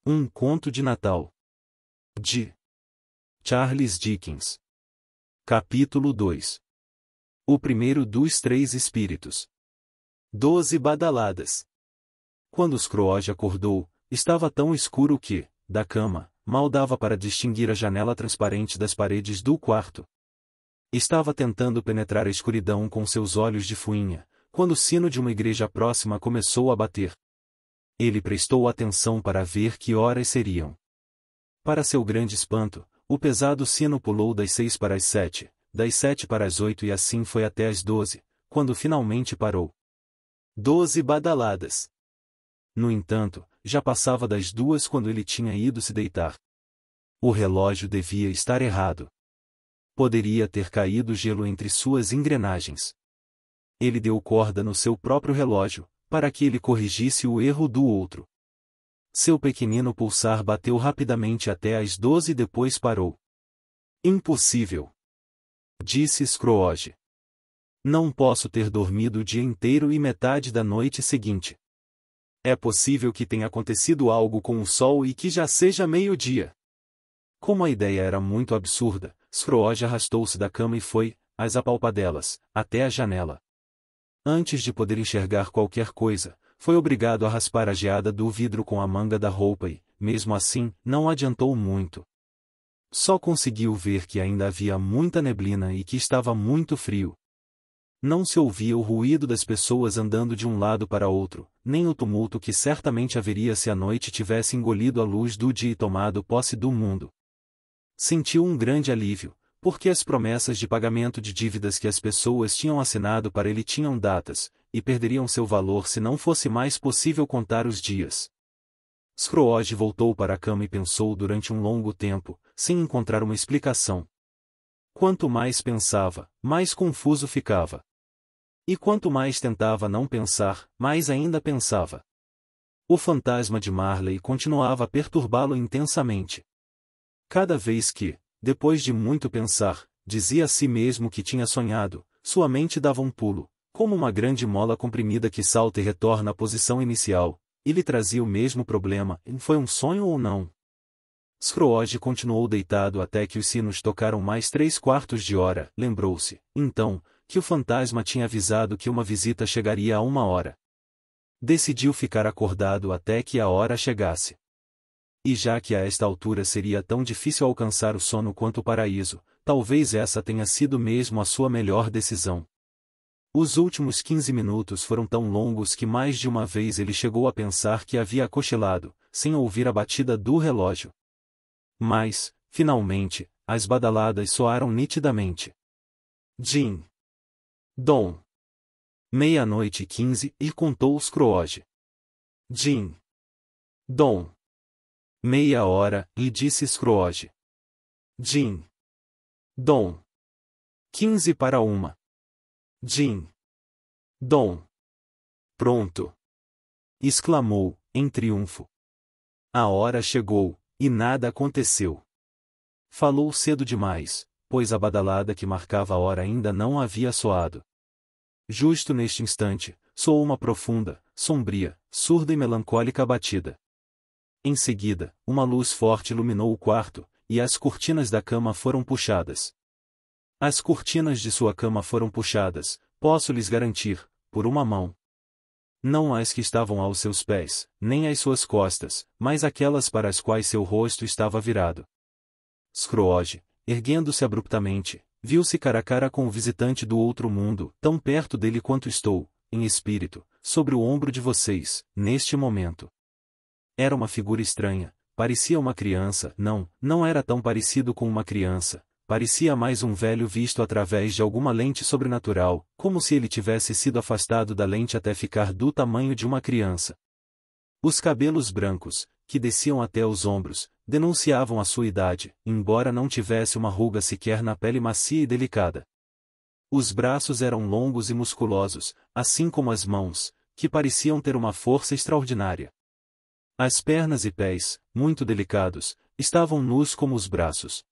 Um conto de Natal. De Charles Dickens. Capítulo 2. O primeiro dos três espíritos. 12 badaladas. Quando Scrooge acordou, estava tão escuro que, da cama, mal dava para distinguir a janela transparente das paredes do quarto. Estava tentando penetrar a escuridão com seus olhos de fuinha, quando o sino de uma igreja próxima começou a bater. Ele prestou atenção para ver que horas seriam. Para seu grande espanto, o pesado sino pulou das 6 para as 7, das 7 para as 8 e assim foi até as 12, quando finalmente parou. 12 badaladas. No entanto, já passava das 2 quando ele tinha ido se deitar. O relógio devia estar errado. Poderia ter caído gelo entre suas engrenagens. Ele deu corda no seu próprio relógio, para que ele corrigisse o erro do outro. Seu pequenino pulsar bateu rapidamente até as 12 e depois parou. Impossível! Disse Scrooge. Não posso ter dormido o dia inteiro e metade da noite seguinte. É possível que tenha acontecido algo com o sol e que já seja meio-dia. Como a ideia era muito absurda, Scrooge arrastou-se da cama e foi, às apalpadelas, até a janela. Antes de poder enxergar qualquer coisa, foi obrigado a raspar a geada do vidro com a manga da roupa e, mesmo assim, não adiantou muito. Só conseguiu ver que ainda havia muita neblina e que estava muito frio. Não se ouvia o ruído das pessoas andando de um lado para outro, nem o tumulto que certamente haveria se a noite tivesse engolido a luz do dia e tomado posse do mundo. Sentiu um grande alívio, porque as promessas de pagamento de dívidas que as pessoas tinham assinado para ele tinham datas, e perderiam seu valor se não fosse mais possível contar os dias. Scrooge voltou para a cama e pensou durante um longo tempo, sem encontrar uma explicação. Quanto mais pensava, mais confuso ficava. E quanto mais tentava não pensar, mais ainda pensava. O fantasma de Marley continuava a perturbá-lo intensamente. Cada vez que, depois de muito pensar, dizia a si mesmo que tinha sonhado, sua mente dava um pulo, como uma grande mola comprimida que salta e retorna à posição inicial, e lhe trazia o mesmo problema: foi um sonho ou não? Scrooge continuou deitado até que os sinos tocaram mais 3/4 de hora. Lembrou-se, então, que o fantasma tinha avisado que uma visita chegaria a 1 hora. Decidiu ficar acordado até que a hora chegasse. E já que a esta altura seria tão difícil alcançar o sono quanto o paraíso, talvez essa tenha sido mesmo a sua melhor decisão. Os últimos 15 minutos foram tão longos que mais de uma vez ele chegou a pensar que havia cochilado, sem ouvir a batida do relógio. Mas, finalmente, as badaladas soaram nitidamente. Din! Dom! 00:15 e contou Scrooge. Din! Dom! 30 e disse Scrooge. Din! Dom! 15 para 1. Din! Dom! Pronto! Exclamou, em triunfo. A hora chegou, e nada aconteceu. Falou cedo demais, pois a badalada que marcava a hora ainda não havia soado. Justo neste instante, soou uma profunda, sombria, surda e melancólica batida. Em seguida, uma luz forte iluminou o quarto, e as cortinas da cama foram puxadas. As cortinas de sua cama foram puxadas, posso lhes garantir, por uma mão. Não as que estavam aos seus pés, nem às suas costas, mas aquelas para as quais seu rosto estava virado. Scrooge, erguendo-se abruptamente, viu-se cara a cara com o visitante do outro mundo, tão perto dele quanto estou, em espírito, sobre o ombro de vocês, neste momento. Era uma figura estranha, parecia uma criança. Não era tão parecido com uma criança, parecia mais um velho visto através de alguma lente sobrenatural, como se ele tivesse sido afastado da lente até ficar do tamanho de uma criança. Os cabelos brancos, que desciam até os ombros, denunciavam a sua idade, embora não tivesse uma ruga sequer na pele macia e delicada. Os braços eram longos e musculosos, assim como as mãos, que pareciam ter uma força extraordinária. As pernas e pés, muito delicados, estavam nus como os braços.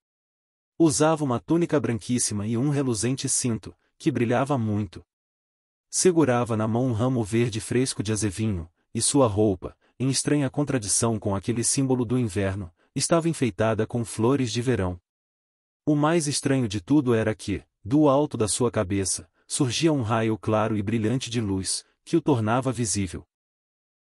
Usava uma túnica branquíssima e um reluzente cinto, que brilhava muito. Segurava na mão um ramo verde fresco de azevinho, e sua roupa, em estranha contradição com aquele símbolo do inverno, estava enfeitada com flores de verão. O mais estranho de tudo era que, do alto da sua cabeça, surgia um raio claro e brilhante de luz, que o tornava visível.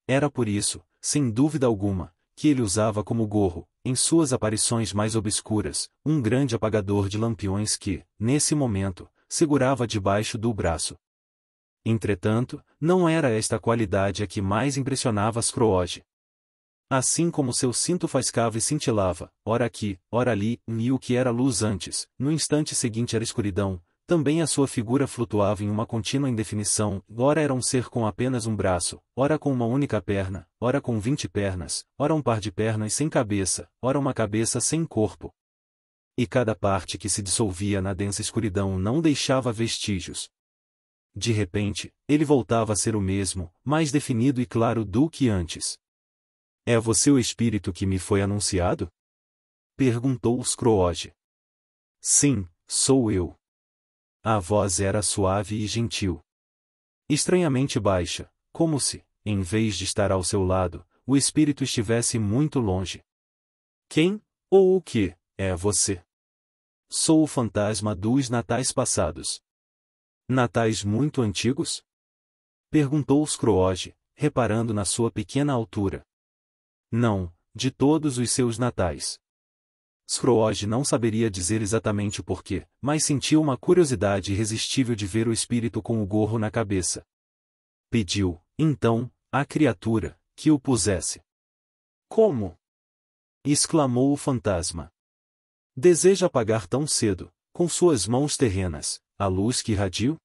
Era por isso, sem dúvida alguma, que ele usava como gorro, em suas aparições mais obscuras, um grande apagador de lampiões que, nesse momento, segurava debaixo do braço. Entretanto, não era esta qualidade a que mais impressionava Scrooge. Assim como seu cinto faiscava e cintilava, ora aqui, ora ali, e o que era luz antes, no instante seguinte era escuridão, também a sua figura flutuava em uma contínua indefinição, ora era um ser com apenas um braço, ora com uma única perna, ora com 20 pernas, ora um par de pernas sem cabeça, ora uma cabeça sem corpo. E cada parte que se dissolvia na densa escuridão não deixava vestígios. De repente, ele voltava a ser o mesmo, mais definido e claro do que antes. É você o espírito que me foi anunciado? Perguntou Scrooge. Sim, sou eu. A voz era suave e gentil. Estranhamente baixa, como se, em vez de estar ao seu lado, o espírito estivesse muito longe. Quem, ou o que, é você? Sou o fantasma dos natais passados. Natais muito antigos? Perguntou Scrooge, reparando na sua pequena altura. Não, de todos os seus natais. Scrooge não saberia dizer exatamente o porquê, mas sentiu uma curiosidade irresistível de ver o espírito com o gorro na cabeça. Pediu, então, à criatura, que o pusesse. Como? Exclamou o fantasma. Deseja apagar tão cedo, com suas mãos terrenas, a luz que irradio?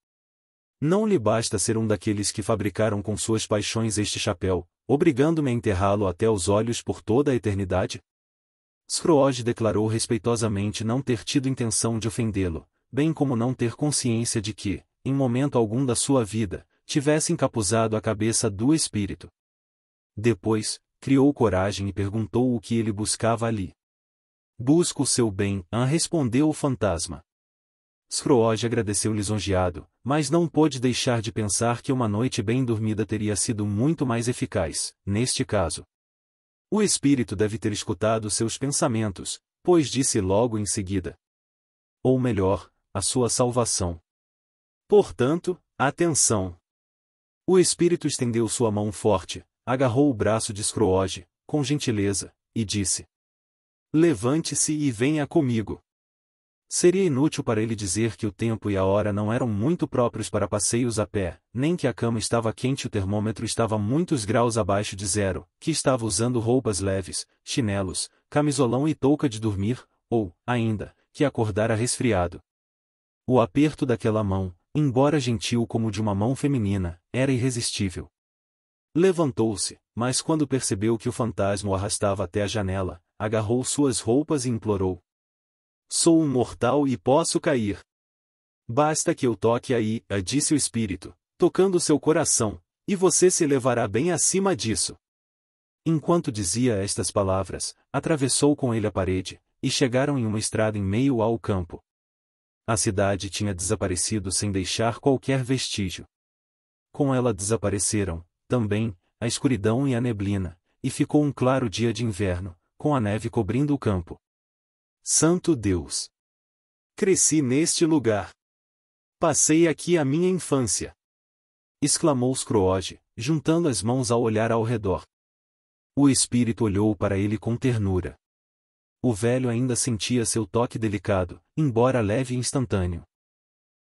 Não lhe basta ser um daqueles que fabricaram com suas paixões este chapéu, obrigando-me a enterrá-lo até os olhos por toda a eternidade? Scrooge declarou respeitosamente não ter tido intenção de ofendê-lo, bem como não ter consciência de que, em momento algum da sua vida, tivesse encapuzado a cabeça do espírito. Depois, criou coragem e perguntou o que ele buscava ali. Busco o seu bem, respondeu o fantasma. Scrooge agradeceu lisonjeado, mas não pôde deixar de pensar que uma noite bem dormida teria sido muito mais eficaz, neste caso. O espírito deve ter escutado seus pensamentos, pois disse logo em seguida. Ou melhor, a sua salvação. Portanto, atenção! O espírito estendeu sua mão forte, agarrou o braço de Scrooge, com gentileza, e disse. Levante-se e venha comigo. Seria inútil para ele dizer que o tempo e a hora não eram muito próprios para passeios a pé, nem que a cama estava quente e o termômetro estava muitos graus abaixo de zero, que estava usando roupas leves, chinelos, camisolão e touca de dormir, ou, ainda, que acordara resfriado. O aperto daquela mão, embora gentil como de uma mão feminina, era irresistível. Levantou-se, mas quando percebeu que o fantasma o arrastava até a janela, agarrou suas roupas e implorou. Sou um mortal e posso cair. Basta que eu toque aí, disse o espírito, tocando seu coração, e você se elevará bem acima disso. Enquanto dizia estas palavras, atravessou com ele a parede, e chegaram em uma estrada em meio ao campo. A cidade tinha desaparecido sem deixar qualquer vestígio. Com ela desapareceram, também, a escuridão e a neblina, e ficou um claro dia de inverno, com a neve cobrindo o campo. Santo Deus! Cresci neste lugar. Passei aqui a minha infância. Exclamou Scrooge, juntando as mãos ao olhar ao redor. O espírito olhou para ele com ternura. O velho ainda sentia seu toque delicado, embora leve e instantâneo.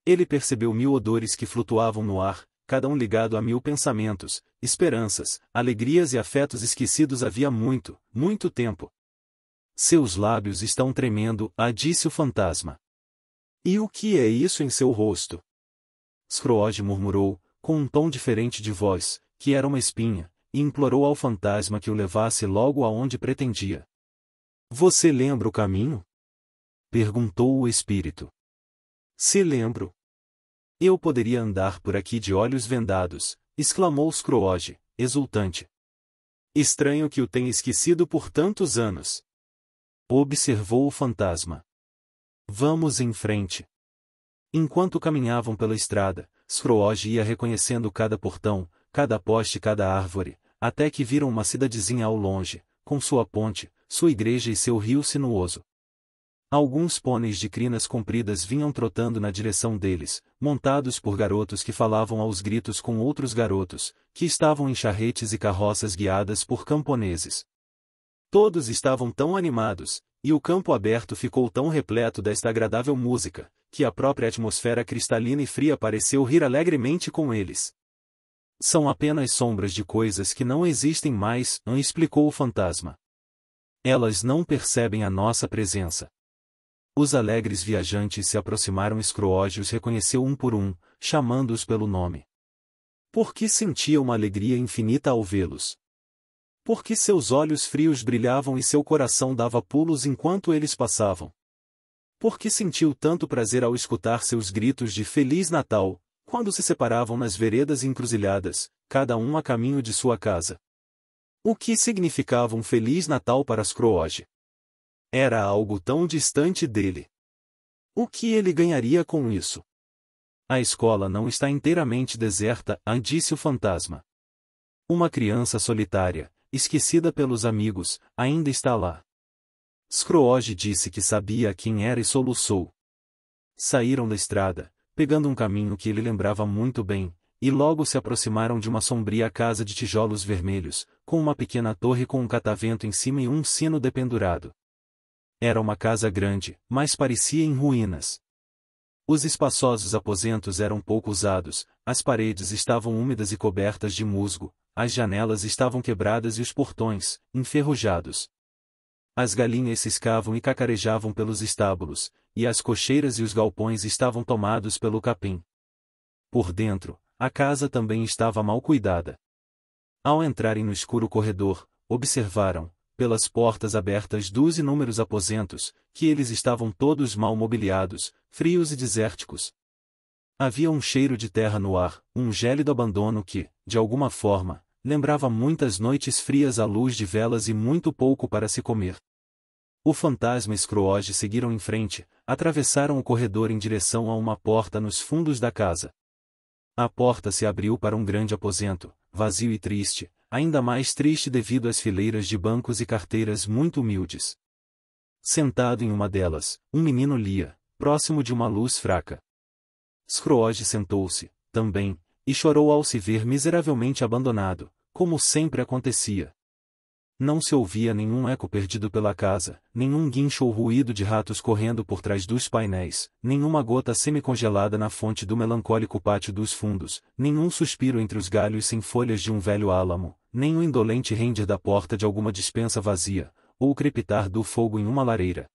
Ele percebeu 1000 odores que flutuavam no ar, cada um ligado a 1000 pensamentos, esperanças, alegrias e afetos esquecidos havia muito, muito tempo. Seus lábios estão tremendo, disse o fantasma. E o que é isso em seu rosto? Scrooge murmurou, com um tom diferente de voz, que era uma espinha, e implorou ao fantasma que o levasse logo aonde pretendia. Você lembra o caminho? Perguntou o espírito. Se lembro. Eu poderia andar por aqui de olhos vendados, exclamou Scrooge, exultante. Estranho que o tenha esquecido por tantos anos. Observou o fantasma. Vamos em frente. Enquanto caminhavam pela estrada, Scrooge ia reconhecendo cada portão, cada poste e cada árvore, até que viram uma cidadezinha ao longe, com sua ponte, sua igreja e seu rio sinuoso. Alguns pôneis de crinas compridas vinham trotando na direção deles, montados por garotos que falavam aos gritos com outros garotos, que estavam em charretes e carroças guiadas por camponeses. Todos estavam tão animados, e o campo aberto ficou tão repleto desta agradável música, que a própria atmosfera cristalina e fria pareceu rir alegremente com eles. São apenas sombras de coisas que não existem mais, explicou o fantasma. Elas não percebem a nossa presença. Os alegres viajantes se aproximaram. Scrooge os reconheceu um por um, chamando-os pelo nome. Porque sentia uma alegria infinita ao vê-los. Porque seus olhos frios brilhavam e seu coração dava pulos enquanto eles passavam. Porque sentiu tanto prazer ao escutar seus gritos de Feliz Natal, quando se separavam nas veredas encruzilhadas, cada um a caminho de sua casa. O que significava um Feliz Natal para Scrooge? Era algo tão distante dele. O que ele ganharia com isso? A escola não está inteiramente deserta, disse o fantasma. Uma criança solitária, esquecida pelos amigos, ainda está lá. Scrooge disse que sabia quem era e soluçou. Saíram da estrada, pegando um caminho que ele lembrava muito bem, e logo se aproximaram de uma sombria casa de tijolos vermelhos, com uma pequena torre com um catavento em cima e um sino dependurado. Era uma casa grande, mas parecia em ruínas. Os espaçosos aposentos eram pouco usados, as paredes estavam úmidas e cobertas de musgo, as janelas estavam quebradas e os portões, enferrujados. As galinhas ciscavam e cacarejavam pelos estábulos, e as cocheiras e os galpões estavam tomados pelo capim. Por dentro, a casa também estava mal cuidada. Ao entrarem no escuro corredor, observaram, pelas portas abertas dos inúmeros aposentos, que eles estavam todos mal mobiliados, frios e desérticos. Havia um cheiro de terra no ar, um gélido abandono que, de alguma forma, lembrava muitas noites frias à luz de velas e muito pouco para se comer. O fantasma e Scrooge seguiram em frente, atravessaram o corredor em direção a uma porta nos fundos da casa. A porta se abriu para um grande aposento, vazio e triste, ainda mais triste devido às fileiras de bancos e carteiras muito humildes. Sentado em uma delas, um menino lia, próximo de uma luz fraca. Scrooge sentou-se, também, e chorou ao se ver miseravelmente abandonado, como sempre acontecia. Não se ouvia nenhum eco perdido pela casa, nenhum guincho ou ruído de ratos correndo por trás dos painéis, nenhuma gota semi-congelada na fonte do melancólico pátio dos fundos, nenhum suspiro entre os galhos sem folhas de um velho álamo, nem o indolente render da porta de alguma despensa vazia, ou o crepitar do fogo em uma lareira.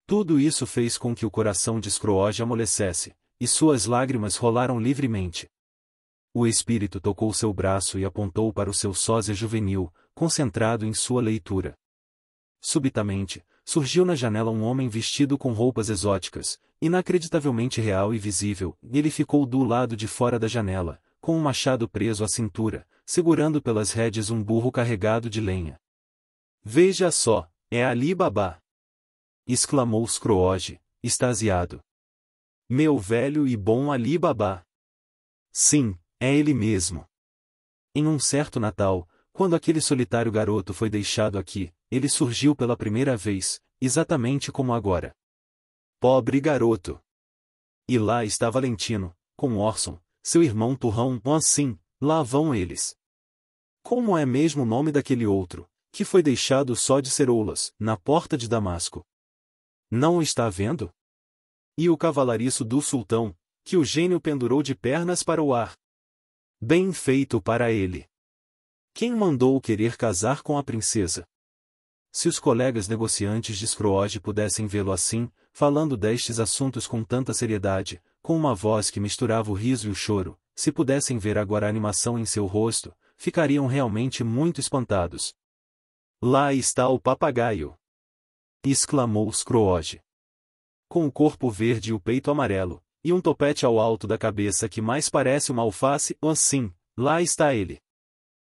Tudo isso fez com que o coração de Scrooge amolecesse, e suas lágrimas rolaram livremente. O espírito tocou seu braço e apontou para o seu sósia juvenil, concentrado em sua leitura. Subitamente, surgiu na janela um homem vestido com roupas exóticas, inacreditavelmente real e visível, e ele ficou do lado de fora da janela, com um machado preso à cintura, segurando pelas rédeas um burro carregado de lenha. Veja só, é Ali Baba! Exclamou Scrooge, extasiado. Meu velho e bom Ali Baba! Sim, é ele mesmo. Em um certo Natal, quando aquele solitário garoto foi deixado aqui, ele surgiu pela primeira vez, exatamente como agora. Pobre garoto! E lá está Valentino, com Orson, seu irmão turrão. Sim, lá vão eles. Como é mesmo o nome daquele outro, que foi deixado só de ceroulas, na porta de Damasco? Não o está vendo? E o cavalariço do sultão, que o gênio pendurou de pernas para o ar. Bem feito para ele. Quem mandou querer casar com a princesa? Se os colegas negociantes de Scrooge pudessem vê-lo assim, falando destes assuntos com tanta seriedade, com uma voz que misturava o riso e o choro, se pudessem ver agora a animação em seu rosto, ficariam realmente muito espantados. Lá está o papagaio! Exclamou Scrooge. Com o corpo verde e o peito amarelo, e um topete ao alto da cabeça que mais parece uma alface. Sim, lá está ele.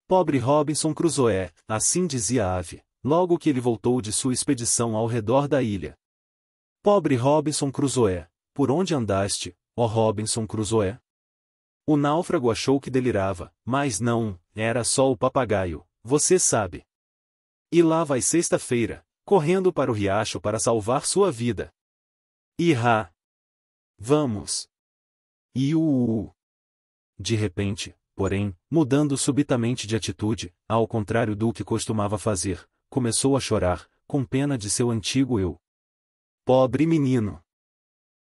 Pobre Robinson Crusoe, assim dizia a ave, logo que ele voltou de sua expedição ao redor da ilha. Pobre Robinson Crusoe, por onde andaste, ó Robinson Crusoe? O náufrago achou que delirava, mas não, era só o papagaio, você sabe. E lá vai sexta-feira, correndo para o riacho para salvar sua vida. Irá! Vamos! Iuuu! De repente, porém, mudando subitamente de atitude, ao contrário do que costumava fazer, começou a chorar, com pena de seu antigo eu. Pobre menino!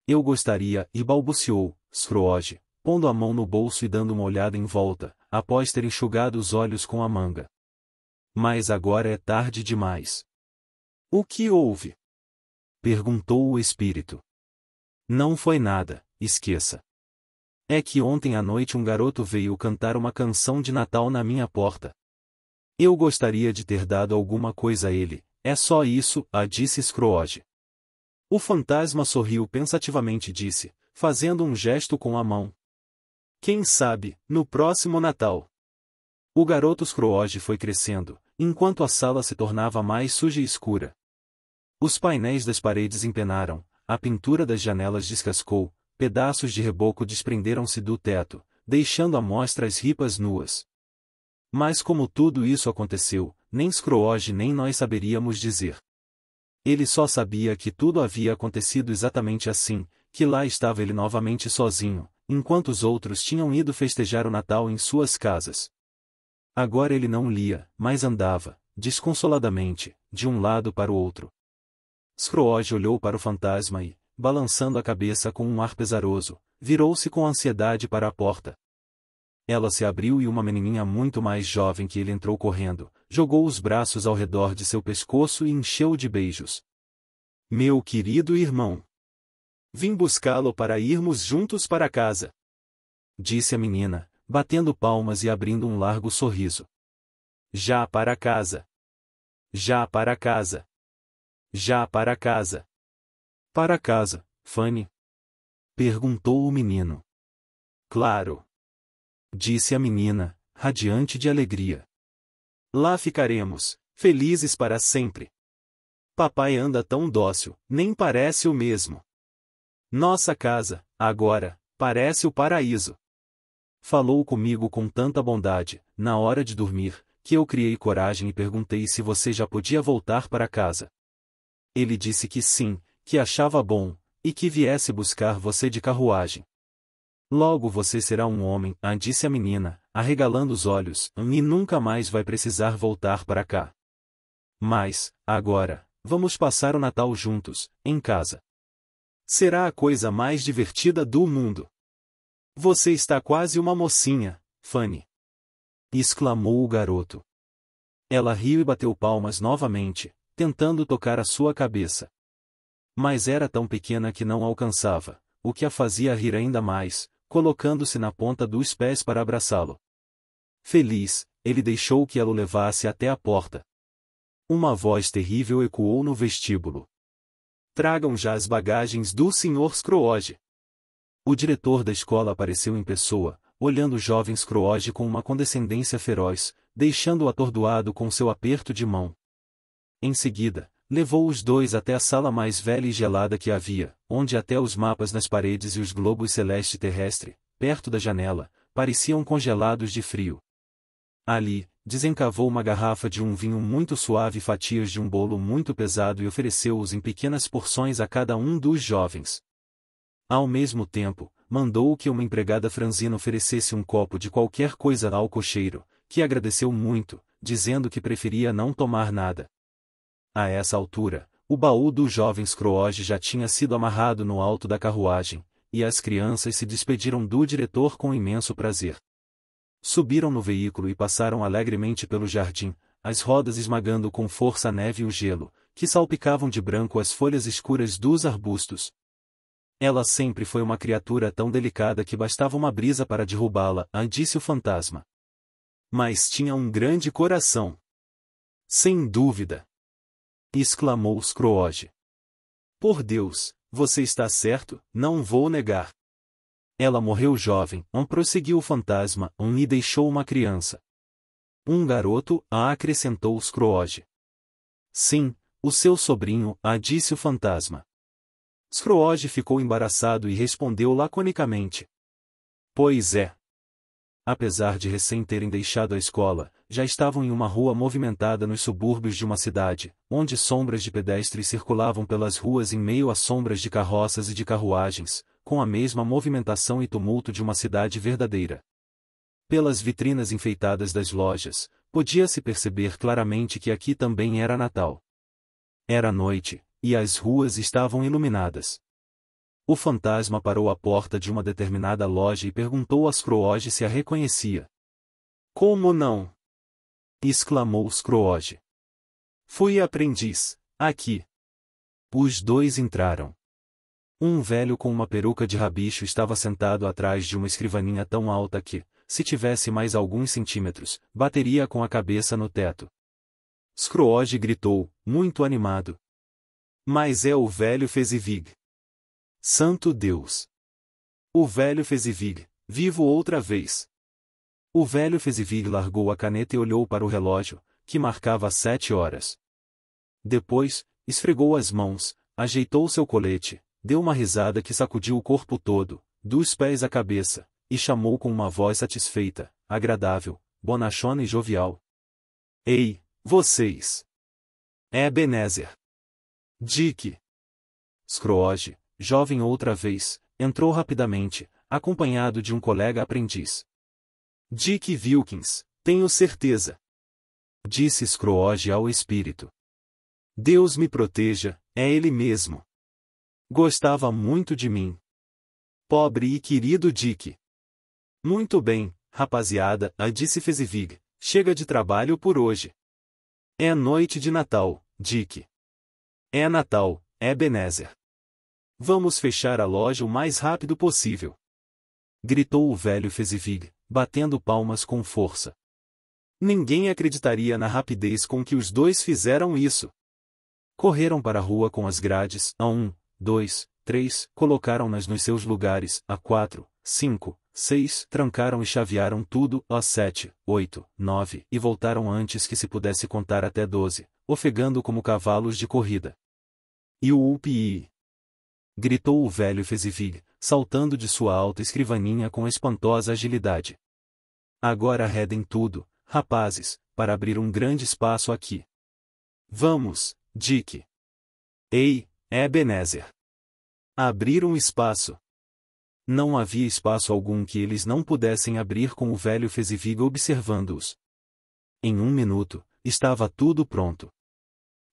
Eu gostaria, e balbuciou, Scrooge, pondo a mão no bolso e dando uma olhada em volta, após ter enxugado os olhos com a manga. Mas agora é tarde demais. O que houve? Perguntou o espírito. Não foi nada, esqueça. É que ontem à noite um garoto veio cantar uma canção de Natal na minha porta. Eu gostaria de ter dado alguma coisa a ele, é só isso, disse Scrooge. O fantasma sorriu pensativamente e disse, fazendo um gesto com a mão. Quem sabe, no próximo Natal. O garoto Scrooge foi crescendo, enquanto a sala se tornava mais suja e escura. Os painéis das paredes empenaram, a pintura das janelas descascou, pedaços de reboco desprenderam-se do teto, deixando à mostra as ripas nuas. Mas como tudo isso aconteceu, nem Scrooge nem nós saberíamos dizer. Ele só sabia que tudo havia acontecido exatamente assim, que lá estava ele novamente sozinho, enquanto os outros tinham ido festejar o Natal em suas casas. Agora ele não lia, mas andava, desconsoladamente, de um lado para o outro. Scrooge olhou para o fantasma e, balançando a cabeça com um ar pesaroso, virou-se com ansiedade para a porta. Ela se abriu e uma menininha muito mais jovem que ele entrou correndo, jogou os braços ao redor de seu pescoço e encheu-o de beijos. Meu querido irmão! Vim buscá-lo para irmos juntos para casa. Disse a menina, batendo palmas e abrindo um largo sorriso. Já para casa! Já para casa! Já para casa! Para casa, Fanny? Perguntou o menino. Claro! Disse a menina, radiante de alegria. Lá ficaremos, felizes para sempre. Papai anda tão dócil, nem parece o mesmo. Nossa casa, agora, parece o paraíso. Falou comigo com tanta bondade, na hora de dormir, que eu criei coragem e perguntei se você já podia voltar para casa. Ele disse que sim, que achava bom, e que viesse buscar você de carruagem. Logo você será um homem, disse a menina, arregalando os olhos, e nunca mais vai precisar voltar para cá. Mas, agora, vamos passar o Natal juntos, em casa. Será a coisa mais divertida do mundo. Você está quase uma mocinha, Fanny. Exclamou o garoto. Ela riu e bateu palmas novamente, tentando tocar a sua cabeça. Mas era tão pequena que não alcançava, o que a fazia rir ainda mais, colocando-se na ponta dos pés para abraçá-lo. Feliz, ele deixou que ela o levasse até a porta. Uma voz terrível ecoou no vestíbulo. Tragam já as bagagens do Sr. Scrooge. O diretor da escola apareceu em pessoa, olhando o jovem Scrooge com uma condescendência feroz, deixando-o atordoado com seu aperto de mão. Em seguida, levou os dois até a sala mais velha e gelada que havia, onde até os mapas nas paredes e os globos celeste terrestre, perto da janela, pareciam congelados de frio. Ali, desencavou uma garrafa de um vinho muito suave e fatias de um bolo muito pesado e ofereceu-os em pequenas porções a cada um dos jovens. Ao mesmo tempo, mandou que uma empregada franzina oferecesse um copo de qualquer coisa ao cocheiro, que agradeceu muito, dizendo que preferia não tomar nada. A essa altura, o baú do jovem Scrooge já tinha sido amarrado no alto da carruagem, e as crianças se despediram do diretor com imenso prazer. Subiram no veículo e passaram alegremente pelo jardim, as rodas esmagando com força a neve e o gelo, que salpicavam de branco as folhas escuras dos arbustos. Ela sempre foi uma criatura tão delicada que bastava uma brisa para derrubá-la, disse o fantasma. Mas tinha um grande coração. Sem dúvida! Exclamou Scrooge. Por Deus, você está certo, não vou negar. Ela morreu jovem, prosseguiu o fantasma, e deixou uma criança. Um garoto, acrescentou Scrooge. Sim, o seu sobrinho, disse o fantasma. Scrooge ficou embaraçado e respondeu laconicamente. Pois é. apesar de recém terem deixado a escola, já estavam em uma rua movimentada nos subúrbios de uma cidade, onde sombras de pedestres circulavam pelas ruas em meio a sombras de carroças e de carruagens, com a mesma movimentação e tumulto de uma cidade verdadeira. Pelas vitrinas enfeitadas das lojas, podia-se perceber claramente que aqui também era Natal. Era noite, e as ruas estavam iluminadas. O fantasma parou à porta de uma determinada loja e perguntou a Scrooge se a reconhecia. "Como não?" exclamou Scrooge. "Fui aprendiz, aqui." Os dois entraram. Um velho com uma peruca de rabicho estava sentado atrás de uma escrivaninha tão alta que, se tivesse mais alguns centímetros, bateria com a cabeça no teto. Scrooge gritou, muito animado. "Mas é o velho Fezziwig. Santo Deus! O velho Fezziwig, vivo outra vez." O velho Fezziwig largou a caneta e olhou para o relógio, que marcava 7 horas. Depois, esfregou as mãos, ajeitou seu colete, deu uma risada que sacudiu o corpo todo, dos pés à cabeça, e chamou com uma voz satisfeita, agradável, bonachona e jovial. "Ei, vocês! Ebenezer! Dick!" Scrooge, jovem outra vez, entrou rapidamente, acompanhado de um colega aprendiz. "Dick Wilkins, tenho certeza," disse Scrooge ao espírito. "Deus me proteja, é ele mesmo. Gostava muito de mim. Pobre e querido Dick." "Muito bem, rapaziada," disse Fezziwig, "chega de trabalho por hoje. É noite de Natal, Dick. É Natal, Ebenezer. Vamos fechar a loja o mais rápido possível." Gritou o velho Fezziwig, batendo palmas com força. Ninguém acreditaria na rapidez com que os dois fizeram isso. Correram para a rua com as grades, a 1, 2, 3, colocaram-nas nos seus lugares, a 4, 5, 6, trancaram e chavearam tudo, a 7, 8, 9, e voltaram antes que se pudesse contar até 12, ofegando como cavalos de corrida. "E o UPI?" gritou o velho Fezziwig, saltando de sua alta escrivaninha com espantosa agilidade. "Agora arredem tudo, rapazes, para abrir um grande espaço aqui. Vamos, Dick. Ei, Ebenezer. Abrir um espaço." Não havia espaço algum que eles não pudessem abrir com o velho Fezziwig observando-os. Em 1 minuto, estava tudo pronto.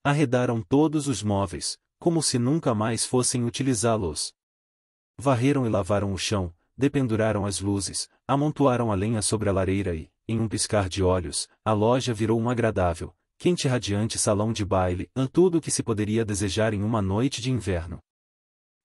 Arredaram todos os móveis, como se nunca mais fossem utilizá-los. Varreram e lavaram o chão, dependuraram as luzes, amontoaram a lenha sobre a lareira e, em um piscar de olhos, a loja virou um agradável, quente e radiante salão de baile, tudo o que se poderia desejar em uma noite de inverno.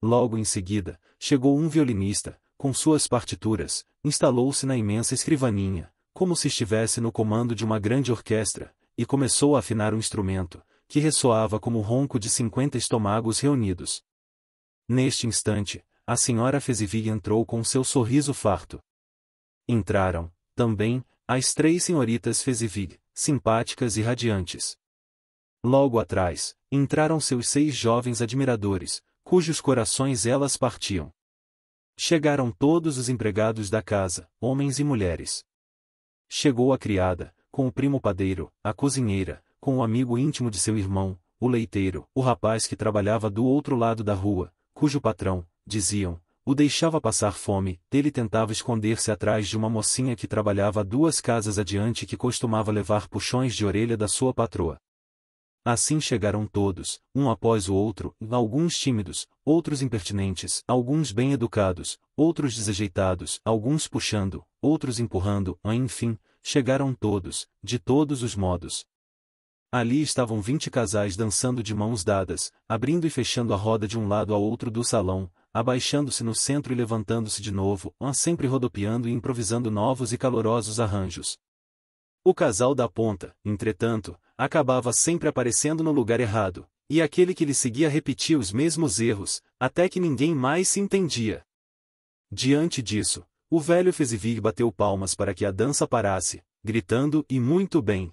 Logo em seguida, chegou um violinista, com suas partituras, instalou-se na imensa escrivaninha, como se estivesse no comando de uma grande orquestra, e começou a afinar o instrumento, que ressoava como o ronco de 50 estômagos reunidos. Neste instante, a senhora Fezziwig entrou com seu sorriso farto. Entraram, também, as 3 senhoritas Fezziwig, simpáticas e radiantes. Logo atrás, entraram seus 6 jovens admiradores, cujos corações elas partiam. Chegaram todos os empregados da casa, homens e mulheres. Chegou a criada, com o primo padeiro, a cozinheira, com o amigo íntimo de seu irmão, o leiteiro, o rapaz que trabalhava do outro lado da rua, cujo patrão, diziam, o deixava passar fome, ele tentava esconder-se atrás de uma mocinha que trabalhava 2 casas adiante e que costumava levar puxões de orelha da sua patroa. Assim chegaram todos, um após o outro, alguns tímidos, outros impertinentes, alguns bem-educados, outros desajeitados, alguns puxando, outros empurrando, enfim, chegaram todos, de todos os modos. Ali estavam 20 casais dançando de mãos dadas, abrindo e fechando a roda de um lado ao outro do salão, abaixando-se no centro e levantando-se de novo, sempre rodopiando e improvisando novos e calorosos arranjos. O casal da ponta, entretanto, acabava sempre aparecendo no lugar errado, e aquele que lhe seguia repetia os mesmos erros, até que ninguém mais se entendia. Diante disso, o velho Fezziwig bateu palmas para que a dança parasse, gritando, e muito bem.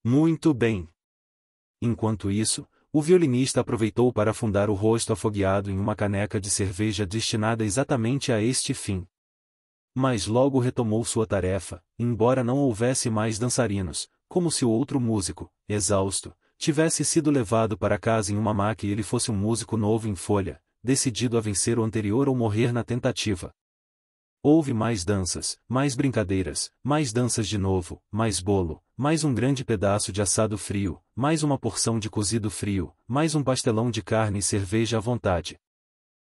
Muito bem. Enquanto isso, o violinista aproveitou para afundar o rosto afogueado em uma caneca de cerveja destinada exatamente a este fim. Mas logo retomou sua tarefa, embora não houvesse mais dançarinos, como se o outro músico, exausto, tivesse sido levado para casa em uma maca e ele fosse um músico novo em folha, decidido a vencer o anterior ou morrer na tentativa. Houve mais danças, mais brincadeiras, mais danças de novo, mais bolo, mais um grande pedaço de assado frio, mais uma porção de cozido frio, mais um pastelão de carne e cerveja à vontade.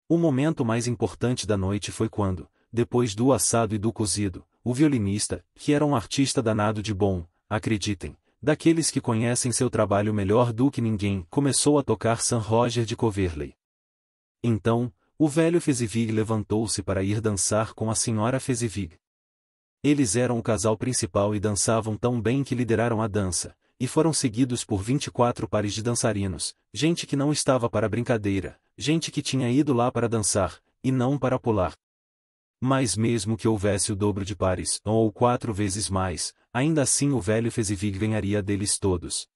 O momento mais importante da noite foi quando, depois do assado e do cozido, o violinista, que era um artista danado de bom, acreditem, daqueles que conhecem seu trabalho melhor do que ninguém, começou a tocar Sir Roger de Coverley. Então, o velho Fezivig levantou-se para ir dançar com a senhora Fezivig. Eles eram o casal principal e dançavam tão bem que lideraram a dança, e foram seguidos por 24 pares de dançarinos, gente que não estava para brincadeira, gente que tinha ido lá para dançar, e não para pular. Mas mesmo que houvesse o dobro de pares, ou 4 vezes mais, ainda assim o velho Fezivig ganharia deles todos.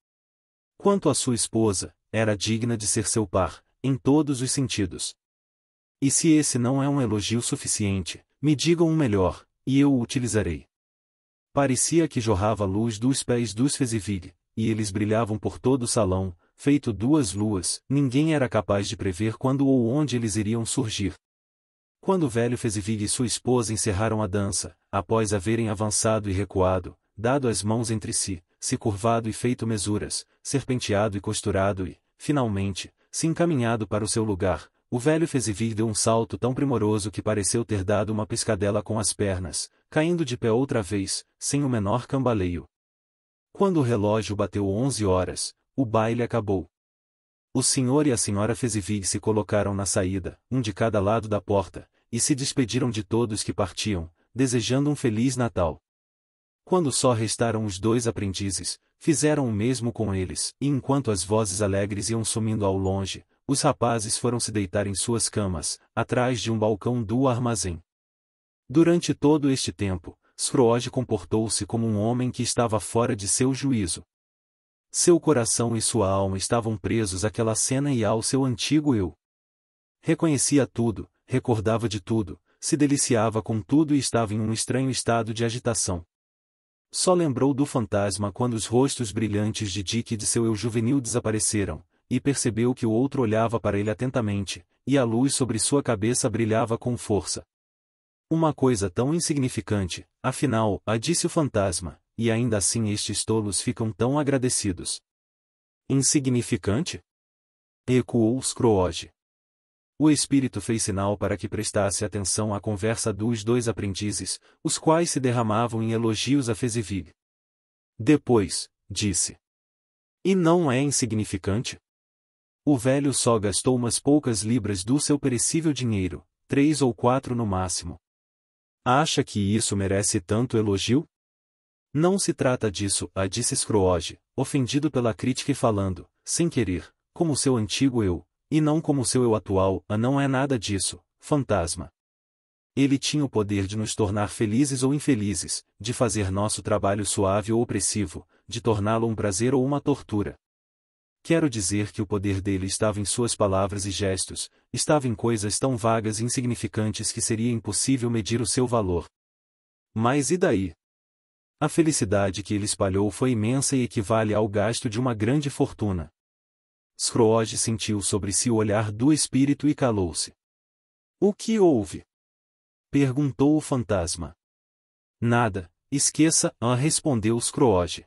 Quanto à sua esposa, era digna de ser seu par, em todos os sentidos. E se esse não é um elogio suficiente, me digam um melhor, e eu o utilizarei. Parecia que jorrava luz dos pés dos Fezivig, e eles brilhavam por todo o salão, feito 2 luas, ninguém era capaz de prever quando ou onde eles iriam surgir. Quando o velho Fezivig e sua esposa encerraram a dança, após haverem avançado e recuado, dado as mãos entre si, se curvado e feito mesuras, serpenteado e costurado e, finalmente, se encaminhado para o seu lugar, o velho Fezivig deu um salto tão primoroso que pareceu ter dado uma piscadela com as pernas, caindo de pé outra vez, sem o menor cambaleio. Quando o relógio bateu 11 horas, o baile acabou. O senhor e a senhora Fezivig se colocaram na saída, um de cada lado da porta, e se despediram de todos que partiam, desejando um Feliz Natal. Quando só restaram os 2 aprendizes, fizeram o mesmo com eles, e enquanto as vozes alegres iam sumindo ao longe, os rapazes foram se deitar em suas camas, atrás de um balcão do armazém. Durante todo este tempo, Scrooge comportou-se como um homem que estava fora de seu juízo. Seu coração e sua alma estavam presos àquela cena e ao seu antigo eu. Reconhecia tudo, recordava de tudo, se deliciava com tudo e estava em um estranho estado de agitação. Só lembrou do fantasma quando os rostos brilhantes de Dick e de seu eu juvenil desapareceram, e percebeu que o outro olhava para ele atentamente, e a luz sobre sua cabeça brilhava com força. Uma coisa tão insignificante, afinal, disse o fantasma, e ainda assim estes tolos ficam tão agradecidos. Insignificante? Ecoou Scrooge. O espírito fez sinal para que prestasse atenção à conversa dos 2 aprendizes, os quais se derramavam em elogios a Fezivig. Depois, disse: E não é insignificante? O velho só gastou umas poucas libras do seu perecível dinheiro, 3 ou 4 no máximo. Acha que isso merece tanto elogio? Não se trata disso, disse Scrooge, ofendido pela crítica e falando, sem querer, como seu antigo eu, e não como seu eu atual, não é nada disso, fantasma. Ele tinha o poder de nos tornar felizes ou infelizes, de fazer nosso trabalho suave ou opressivo, de torná-lo um prazer ou uma tortura. Quero dizer que o poder dele estava em suas palavras e gestos, estava em coisas tão vagas e insignificantes que seria impossível medir o seu valor. Mas e daí? A felicidade que ele espalhou foi imensa e equivale ao gasto de uma grande fortuna. Scrooge sentiu sobre si o olhar do espírito e calou-se. O que houve? Perguntou o fantasma. Nada, esqueça, respondeu Scrooge.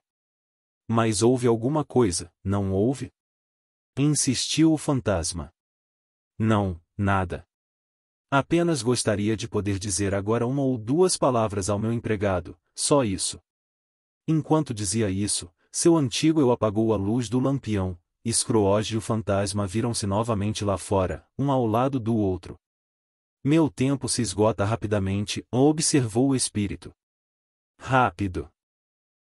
Mas houve alguma coisa, não houve? Insistiu o fantasma. Não, nada. Apenas gostaria de poder dizer agora 1 ou 2 palavras ao meu empregado, só isso. Enquanto dizia isso, seu antigo eu apagou a luz do lampião, e Scrooge e o fantasma viram-se novamente lá fora, um ao lado do outro. Meu tempo se esgota rapidamente, observou o espírito. Rápido.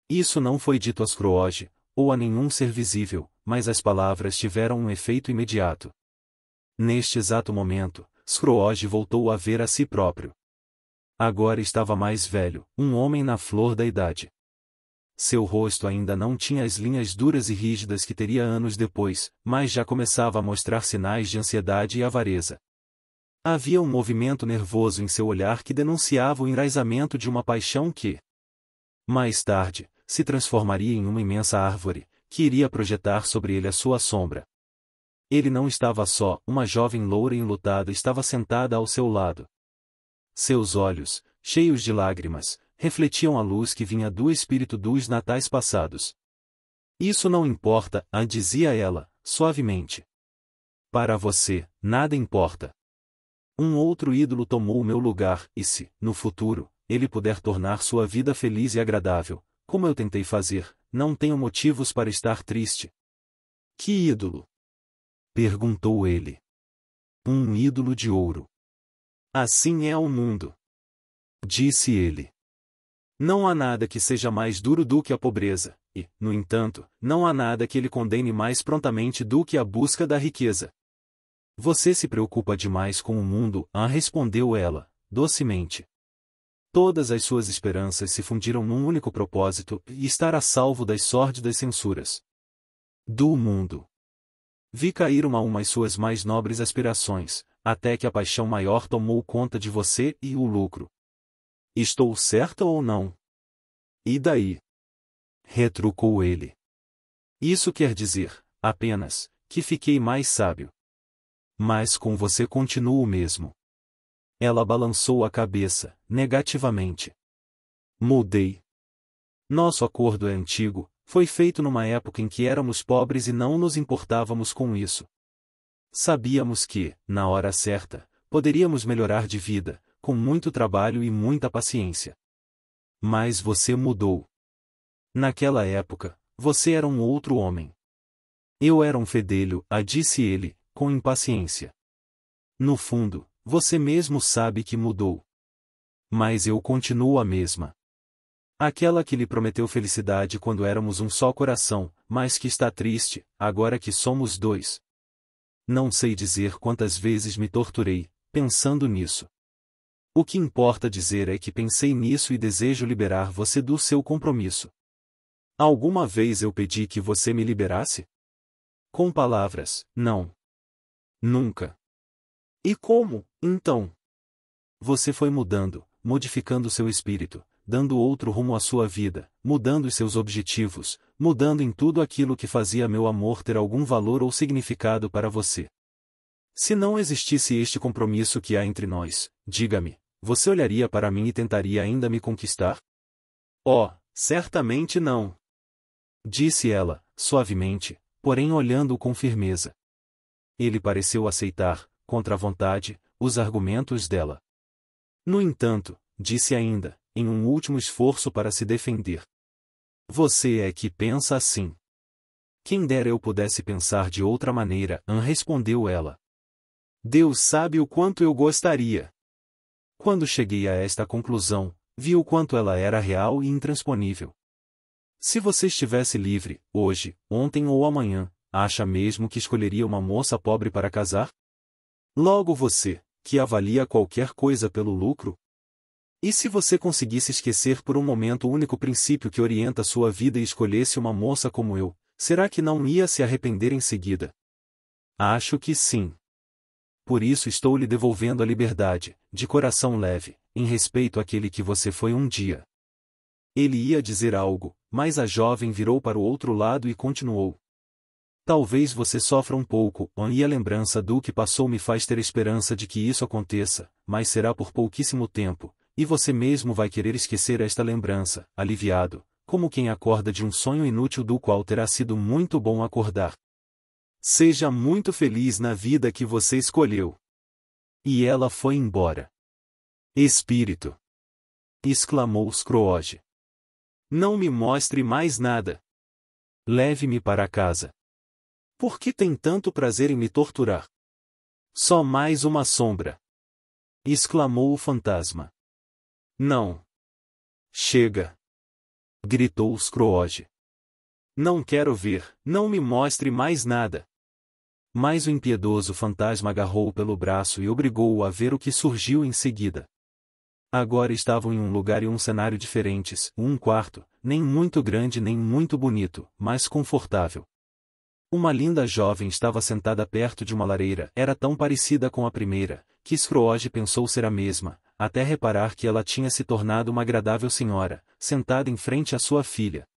Isso não foi dito a Scrooge, ou a nenhum ser visível, mas as palavras tiveram um efeito imediato. Neste exato momento, Scrooge voltou a ver a si próprio. Agora estava mais velho, um homem na flor da idade. Seu rosto ainda não tinha as linhas duras e rígidas que teria anos depois, mas já começava a mostrar sinais de ansiedade e avareza. Havia um movimento nervoso em seu olhar que denunciava o enraizamento de uma paixão que, mais tarde, se transformaria em uma imensa árvore, que iria projetar sobre ele a sua sombra. Ele não estava só, uma jovem loura enlutada estava sentada ao seu lado. Seus olhos, cheios de lágrimas, refletiam a luz que vinha do espírito dos natais passados. Isso não importa, dizia ela, suavemente. Para você, nada importa. Um outro ídolo tomou o meu lugar, e se, no futuro, ele puder tornar sua vida feliz e agradável, como eu tentei fazer, não tenho motivos para estar triste. Que ídolo? Perguntou ele. Um ídolo de ouro. Assim é o mundo. Disse ele. Não há nada que seja mais duro do que a pobreza, e, no entanto, não há nada que ele condene mais prontamente do que a busca da riqueza. Você se preocupa demais com o mundo, respondeu ela, docemente. Todas as suas esperanças se fundiram num único propósito, e estar a salvo das sórdidas censuras do mundo. Vi cair uma a uma as suas mais nobres aspirações, até que a paixão maior tomou conta de você e o lucro. Estou certa ou não? E daí? Retrucou ele. Isso quer dizer, apenas, que fiquei mais sábio. Mas com você continuo o mesmo. Ela balançou a cabeça, negativamente. Mudei. Nosso acordo é antigo, foi feito numa época em que éramos pobres e não nos importávamos com isso. Sabíamos que, na hora certa, poderíamos melhorar de vida, com muito trabalho e muita paciência. Mas você mudou. Naquela época, você era um outro homem. Eu era um fedelho, disse ele, com impaciência. No fundo, você mesmo sabe que mudou. Mas eu continuo a mesma. Aquela que lhe prometeu felicidade quando éramos um só coração, mas que está triste, agora que somos dois. Não sei dizer quantas vezes me torturei, pensando nisso. O que importa dizer é que pensei nisso e desejo liberar você do seu compromisso. Alguma vez eu pedi que você me liberasse? Com palavras, não. Nunca. E como, então? Você foi mudando, modificando seu espírito, dando outro rumo à sua vida, mudando os seus objetivos, mudando em tudo aquilo que fazia meu amor ter algum valor ou significado para você. Se não existisse este compromisso que há entre nós, diga-me, você olharia para mim e tentaria ainda me conquistar? Oh, certamente não. Disse ela, suavemente, porém olhando-o com firmeza. Ele pareceu aceitar, contra a vontade, os argumentos dela. No entanto, disse ainda, em um último esforço para se defender. Você é que pensa assim. Quem dera eu pudesse pensar de outra maneira, respondeu ela. Deus sabe o quanto eu gostaria. Quando cheguei a esta conclusão, vi o quanto ela era real e intransponível. Se você estivesse livre, hoje, ontem ou amanhã, acha mesmo que escolheria uma moça pobre para casar? Logo você, que avalia qualquer coisa pelo lucro? E se você conseguisse esquecer por um momento o único princípio que orienta sua vida e escolhesse uma moça como eu, será que não ia se arrepender em seguida? Acho que sim. Por isso estou lhe devolvendo a liberdade, de coração leve, em respeito àquele que você foi um dia. Ele ia dizer algo, mas a jovem virou para o outro lado e continuou. Talvez você sofra um pouco, e a lembrança do que passou me faz ter esperança de que isso aconteça, mas será por pouquíssimo tempo, e você mesmo vai querer esquecer esta lembrança, aliviado, como quem acorda de um sonho inútil do qual terá sido muito bom acordar. Seja muito feliz na vida que você escolheu. E ela foi embora. Espírito! Exclamou Scrooge. Não me mostre mais nada. Leve-me para casa. Por que tem tanto prazer em me torturar? Só mais uma sombra. Exclamou o fantasma. Não. Chega. Gritou Scrooge. Não quero ver, não me mostre mais nada. Mas o impiedoso fantasma agarrou-o pelo braço e obrigou-o a ver o que surgiu em seguida. Agora estavam em um lugar e um cenário diferentes, um quarto, nem muito grande nem muito bonito, mas confortável. Uma linda jovem estava sentada perto de uma lareira, era tão parecida com a primeira, que Scrooge pensou ser a mesma, até reparar que ela tinha se tornado uma agradável senhora, sentada em frente à sua filha.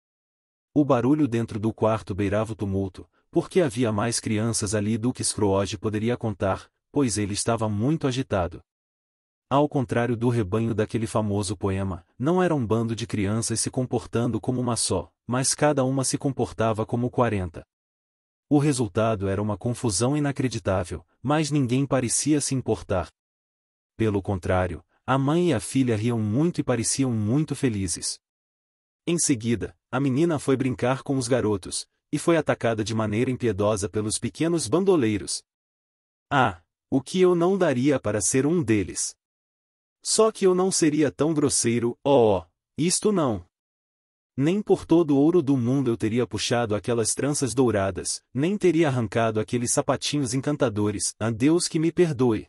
O barulho dentro do quarto beirava o tumulto, porque havia mais crianças ali do que Scrooge poderia contar, pois ele estava muito agitado. Ao contrário do rebanho daquele famoso poema, não era um bando de crianças se comportando como uma só, mas cada uma se comportava como 40. O resultado era uma confusão inacreditável, mas ninguém parecia se importar. Pelo contrário, a mãe e a filha riam muito e pareciam muito felizes. Em seguida, a menina foi brincar com os garotos, e foi atacada de maneira impiedosa pelos pequenos bandoleiros. Ah, o que eu não daria para ser um deles! Só que eu não seria tão grosseiro, isto não! Nem por todo o ouro do mundo eu teria puxado aquelas tranças douradas, nem teria arrancado aqueles sapatinhos encantadores, a Deus que me perdoe!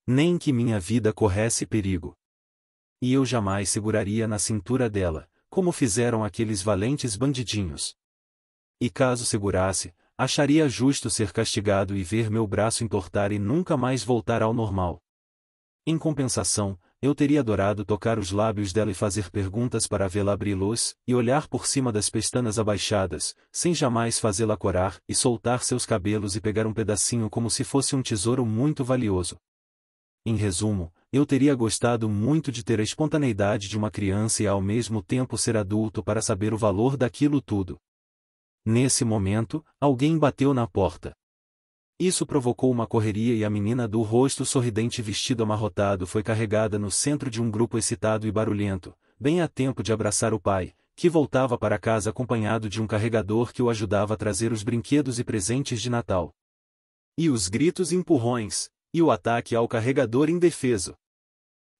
Nem que minha vida corresse perigo. E eu jamais seguraria na cintura dela, como fizeram aqueles valentes bandidinhos. E caso segurasse, acharia justo ser castigado e ver meu braço entortar e nunca mais voltar ao normal. Em compensação, eu teria adorado tocar os lábios dela e fazer perguntas para vê-la abri-los, e olhar por cima das pestanas abaixadas, sem jamais fazê-la corar, e soltar seus cabelos e pegar um pedacinho como se fosse um tesouro muito valioso. Em resumo, eu teria gostado muito de ter a espontaneidade de uma criança e ao mesmo tempo ser adulto para saber o valor daquilo tudo. Nesse momento, alguém bateu na porta. Isso provocou uma correria e a menina do rosto sorridente e vestido amarrotado foi carregada no centro de um grupo excitado e barulhento, bem a tempo de abraçar o pai, que voltava para casa acompanhado de um carregador que o ajudava a trazer os brinquedos e presentes de Natal. E os gritos e empurrões, e o ataque ao carregador indefeso.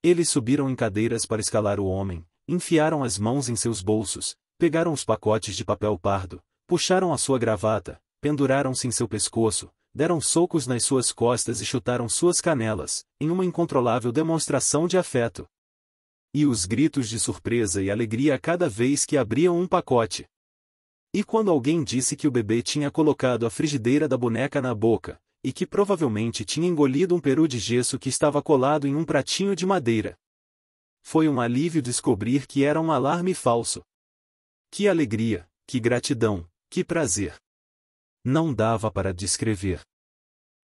Eles subiram em cadeiras para escalar o homem, enfiaram as mãos em seus bolsos, pegaram os pacotes de papel pardo, puxaram a sua gravata, penduraram-se em seu pescoço, deram socos nas suas costas e chutaram suas canelas, em uma incontrolável demonstração de afeto. E os gritos de surpresa e alegria a cada vez que abriam um pacote. E quando alguém disse que o bebê tinha colocado a frigideira da boneca na boca, e que provavelmente tinha engolido um peru de gesso que estava colado em um pratinho de madeira. Foi um alívio descobrir que era um alarme falso. Que alegria, que gratidão, que prazer! Não dava para descrever.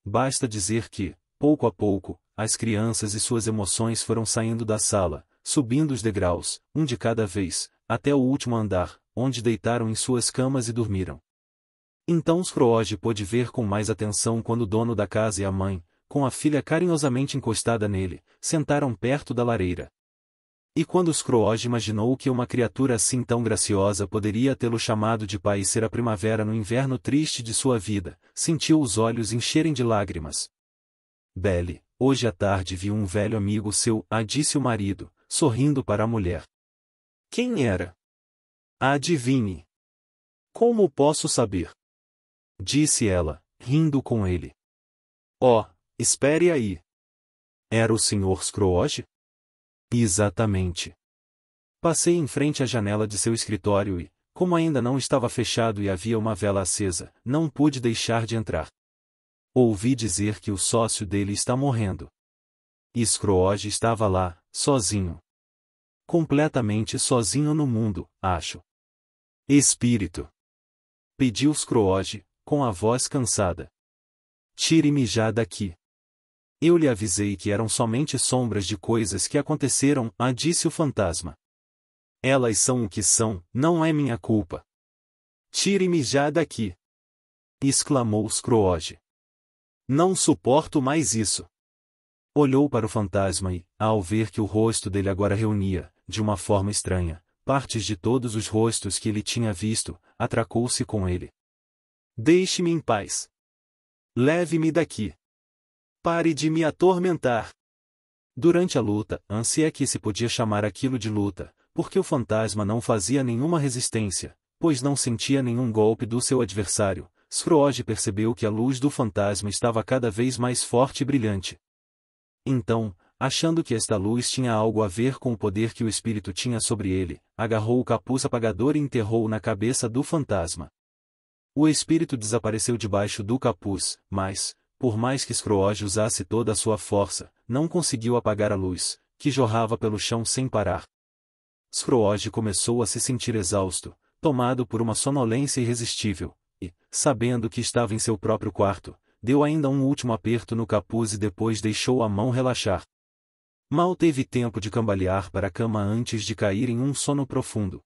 Basta dizer que, pouco a pouco, as crianças e suas emoções foram saindo da sala, subindo os degraus, um de cada vez, até o último andar, onde deitaram em suas camas e dormiram. Então Scrooge pôde ver com mais atenção quando o dono da casa e a mãe, com a filha carinhosamente encostada nele, sentaram perto da lareira. E quando Scrooge imaginou que uma criatura assim tão graciosa poderia tê-lo chamado de pai e ser a primavera no inverno triste de sua vida, sentiu os olhos encherem de lágrimas. Belle, hoje à tarde vi um velho amigo seu, disse o marido, sorrindo para a mulher. Quem era? Adivinhe. Como posso saber? Disse ela, rindo com ele. Espere aí. Era o Sr. Scrooge? Exatamente. Passei em frente à janela de seu escritório e, como ainda não estava fechado e havia uma vela acesa, não pude deixar de entrar. Ouvi dizer que o sócio dele está morrendo. E Scrooge estava lá, sozinho. Completamente sozinho no mundo, acho. Espírito! Pediu Scrooge, com a voz cansada. Tire-me já daqui. Eu lhe avisei que eram somente sombras de coisas que aconteceram, disse o fantasma. Elas são o que são, não é minha culpa. Tire-me já daqui! Exclamou Scrooge. Não suporto mais isso. Olhou para o fantasma e, ao ver que o rosto dele agora reunia, de uma forma estranha, partes de todos os rostos que ele tinha visto, atracou-se com ele. Deixe-me em paz. Leve-me daqui. Pare de me atormentar. Durante a luta, se é que se podia chamar aquilo de luta, porque o fantasma não fazia nenhuma resistência, pois não sentia nenhum golpe do seu adversário, Scrooge percebeu que a luz do fantasma estava cada vez mais forte e brilhante. Então, achando que esta luz tinha algo a ver com o poder que o espírito tinha sobre ele, agarrou o capuz apagador e enterrou-o na cabeça do fantasma. O espírito desapareceu debaixo do capuz, mas, por mais que Scrooge usasse toda a sua força, não conseguiu apagar a luz, que jorrava pelo chão sem parar. Scrooge começou a se sentir exausto, tomado por uma sonolência irresistível, e, sabendo que estava em seu próprio quarto, deu ainda um último aperto no capuz e depois deixou a mão relaxar. Mal teve tempo de cambalear para a cama antes de cair em um sono profundo.